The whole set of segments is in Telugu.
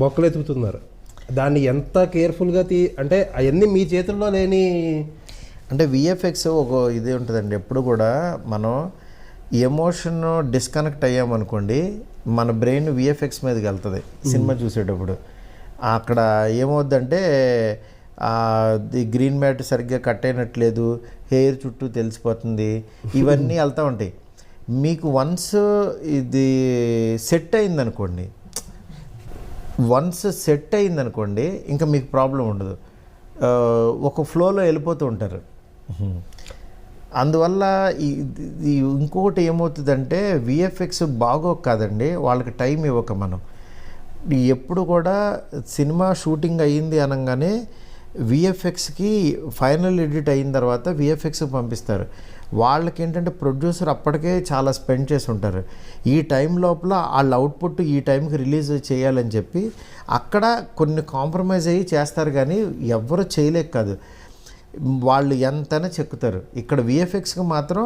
బొక్కలు ఎతుకుతున్నారు. దాన్ని ఎంత కేర్ఫుల్గా అంటే అవన్నీ మీ చేతుల్లో లేని అంటే విఎఫ్ఎక్స్ ఒక ఇది ఉంటుందండి. ఎప్పుడు కూడా మనం ఎమోషన్ డిస్కనెక్ట్ అయ్యామనుకోండి మన బ్రెయిన్ విఎఫ్ఎక్స్ మీదకి వెళ్తుంది సినిమా చూసేటప్పుడు. అక్కడ ఏమవుద్దంటే ది గ్రీన్ మ్యాట్ సరిగ్గా కట్ అయినట్లేదు, హెయిర్ చుట్టూ తెలిసిపోతుంది, ఇవన్నీ వెళ్తూ ఉంటాయి. మీకు వన్స్ ఇది సెట్ అయిందనుకోండి, ఇంకా మీకు ప్రాబ్లం ఉండదు. ఒక ఫ్లోలో వెళ్ళిపోతూ ఉంటారు. అందువల్ల ఇంకొకటి ఏమవుతుందంటే విఎఫ్ఎక్స్ బాగోక కాదండి, వాళ్ళకి టైం ఇవ్వక మనం ఎప్పుడు కూడా సినిమా షూటింగ్ అయ్యింది అనగానే విఎఫ్ఎక్స్కి ఫైనల్ ఎడిట్ అయిన తర్వాత విఎఫ్ఎక్స్కి పంపిస్తారు. వాళ్ళకి ఏంటంటే ప్రొడ్యూసర్ అప్పటికే చాలా స్పెండ్ చేసి ఉంటారు. ఈ టైం లోపల వాళ్ళ అవుట్పుట్ ఈ టైంకి రిలీజ్ చేయాలని చెప్పి అక్కడ కొన్ని కాంప్రమైజ్ అయ్యి చేస్తారు, కానీ ఎవ్వరూ చేయలేక కాదు, వాళ్ళు ఎంతైనా చెక్కుతారు. ఇక్కడ విఎఫ్ఎక్స్కి మాత్రం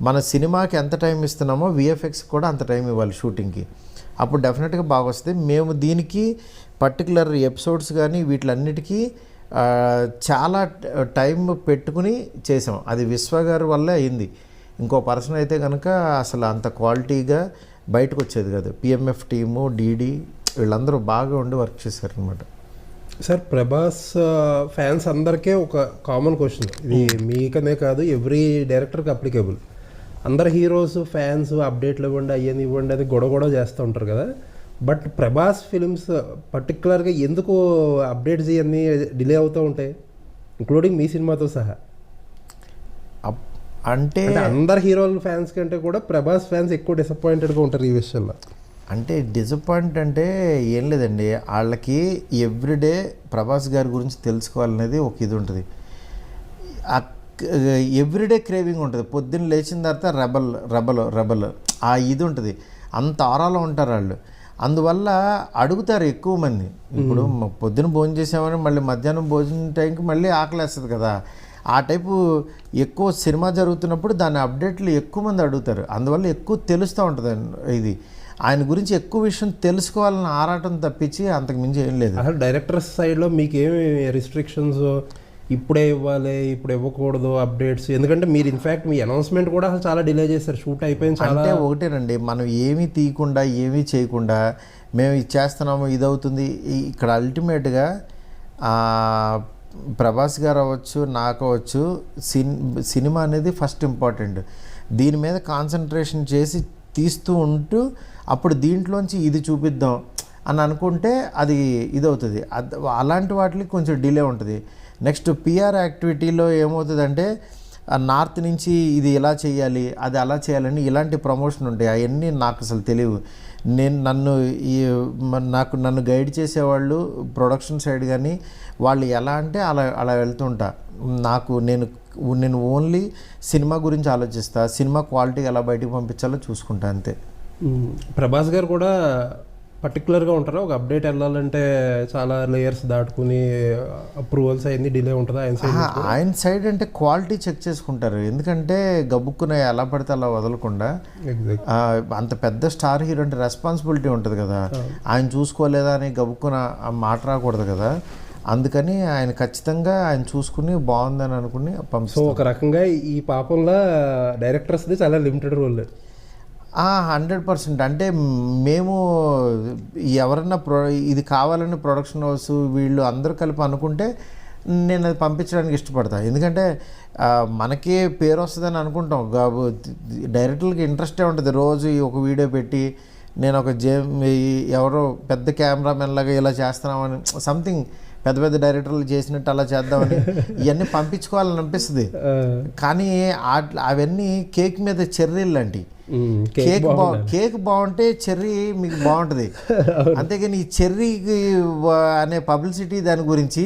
మన సినిమాకి ఎంత టైం ఇస్తున్నామో విఎఫ్ఎక్స్కి కూడా అంత టైం ఇవ్వాలి షూటింగ్కి. అప్పుడు డెఫినెట్గా బాగా వస్తుంది. మేము దీనికి పర్టికులర్ ఎపిసోడ్స్ కానీ వీటిలన్నిటికీ చాలా టైం పెట్టుకుని చేసాం. అది విశ్వ గారి వల్లే అయింది. ఇంకో పర్సన్ అయితే కనుక అసలు అంత క్వాలిటీగా బయటకు వచ్చేది కాదు. పిఎంఎఫ్ టీము, డీడీ వీళ్ళందరూ బాగా ఉండి వర్క్ చేశారనమాట. సార్, ప్రభాస్ ఫ్యాన్స్ అందరికీ ఒక కామన్ క్వశ్చన్, ఇది మీకనే కాదు ఎవ్రీ డైరెక్టర్కి అప్లికేబుల్. అందరు హీరోస్ ఫ్యాన్స్ అప్డేట్లు ఇవ్వండి, అయ్యింది ఇవ్వండి అది గొడవ చేస్తూ ఉంటారు కదా. బట్ ప్రభాస్ ఫిలిమ్స్ పర్టికులర్గా ఎందుకు అప్డేట్స్ ఇవన్నీ డిలే అవుతూ ఉంటాయి, ఇంక్లూడింగ్ మీ సినిమాతో సహా? అంటే అందరు హీరోల ఫ్యాన్స్ కంటే కూడా ప్రభాస్ ఫ్యాన్స్ ఎక్కువ డిసప్పాయింటెడ్గా ఉంటారు ఈ విషయంలో. అంటే డిసప్పాయింట్ అంటే ఏం లేదండి, వాళ్ళకి ఎవ్రీడే ప్రభాస్ గారి గురించి తెలుసుకోవాలనేది ఒక ఇది ఉంటుంది. ఎవ్రీడే క్రేవింగ్ ఉంటుంది. పొద్దున్న లేచిన తర్వాత రెబల్ ఆ ఇది ఉంటుంది. అంత ఆరాలో ఉంటారు వాళ్ళు. అందువల్ల అడుగుతారు ఎక్కువ మంది. ఇప్పుడు పొద్దున భోజనం చేసామని మళ్ళీ మధ్యాహ్నం భోజనం టైంకి మళ్ళీ ఆకలేస్తుంది కదా, ఆ టైపు ఎక్కువ సినిమా జరుగుతున్నప్పుడు దాని అప్డేట్లు ఎక్కువ మంది అడుగుతారు. అందువల్ల ఎక్కువ తెలుస్తూ ఉంటుంది. ఇది ఆయన గురించి ఎక్కువ విషయం తెలుసుకోవాలని ఆరాటం తప్పించి అంతకు మించి ఏం లేదు. అసలు డైరెక్టర్స్ సైడ్లో మీకేమి రిస్ట్రిక్షన్స్, ఇప్పుడే ఇవ్వాలి ఇప్పుడు ఇవ్వకూడదు అప్డేట్స్? ఎందుకంటే మీరు ఇన్ఫ్యాక్ట్ మీ అనౌన్స్మెంట్ కూడా అసలు చాలా డిలే చేశారు, షూట్ అయిపోయింది చాలా. అంటే ఒకటేనండి, మనం ఏమీ తీయకుండా ఏమీ చేయకుండా మేము ఇది చేస్తున్నాము ఇది అవుతుంది. ఇక్కడ అల్టిమేట్గా ప్రభాస్ గారు అవ్వచ్చు, నాకు అవ్వచ్చు, సినిమా అనేది ఫస్ట్ ఇంపార్టెంట్. దీని మీద కాన్సన్ట్రేషన్ చేసి తీస్తూ ఉంటూ అప్పుడు దీంట్లోంచి ఇది చూపిద్దాం అని అనుకుంటే అది ఇదవుతుంది. అలాంటి వాటికి కొంచెం డిలే ఉంటుంది. నెక్స్ట్ పిఆర్ యాక్టివిటీలో ఏమవుతుందంటే నార్త్ నుంచి ఇది ఇలా చేయాలి అది అలా చేయాలని ఇలాంటి ప్రమోషన్ ఉంటాయి. అవన్నీ నాకు అసలు తెలియవు. నన్ను గైడ్ చేసేవాళ్ళు ప్రొడక్షన్ సైడ్ కానీ వాళ్ళు ఎలా అంటే అలా వెళ్తుంటా. నేను ఓన్లీ సినిమా గురించి ఆలోచిస్తా, సినిమా క్వాలిటీ ఎలా బయటకు పంపించాలో చూసుకుంటా అంతే. ప్రభాస్ గారు కూడా పర్టికులర్గా ఉంటారా? ఒక అప్డేట్ వెళ్ళాలంటే చాలా లేయర్స్ దాటుకుని అప్రూవల్స్ అవన్నీ డిలే ఉంటుందా ఆయన సైడ్? అంటే క్వాలిటీ చెక్ చేసుకుంటారు. ఎందుకంటే గబుక్కున ఎలా పడితే అలా వదలకుండా, అంత పెద్ద స్టార్ హీరో అంటే రెస్పాన్సిబిలిటీ ఉంటుంది కదా, ఆయన చూసుకోలేదా అని గబుక్కున మాట రాకూడదు కదా. అందుకని ఆయన ఖచ్చితంగా ఆయన చూసుకుని బాగుందని అనుకుని పంపిస్తాం. సో ఒక రకంగా ఈ పాపంలో డైరెక్టర్స్ది చాలా లిమిటెడ్ రోల్. 100%. అంటే మేము ఎవరన్నా ఇది కావాలని ప్రొడక్షన్ హౌస్ వీళ్ళు అందరూ కలిపి అనుకుంటే నేను అది పంపించడానికి ఇష్టపడతాను. ఎందుకంటే మనకే పేరు వస్తుందని అనుకుంటాం, డైరెక్టర్లకి ఇంట్రెస్టే ఉంటుంది. రోజు ఒక వీడియో పెట్టి నేను ఒక ఎవరో పెద్ద కెమెరామెన్ లాగా ఇలా చేస్తున్నామని, సంథింగ్ పెద్ద పెద్ద డైరెక్టర్లు చేసినట్టు అలా చేద్దామని ఇవన్నీ పంపించుకోవాలని అనిపిస్తుంది. కానీ అవన్నీ కేక్ మీద చెర్రీలు లాంటివి. కేక్ బాగుంటే చెర్రీ మీకు బాగుంటుంది. అంతేగాని ఈ చెర్రీ అనే పబ్లిసిటీ దాని గురించి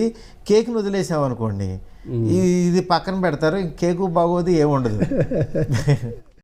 కేక్ను వదిలేసామనుకోండి, ఇది పక్కన పెడతారు, కేకు బాగోదు, ఏముండదు.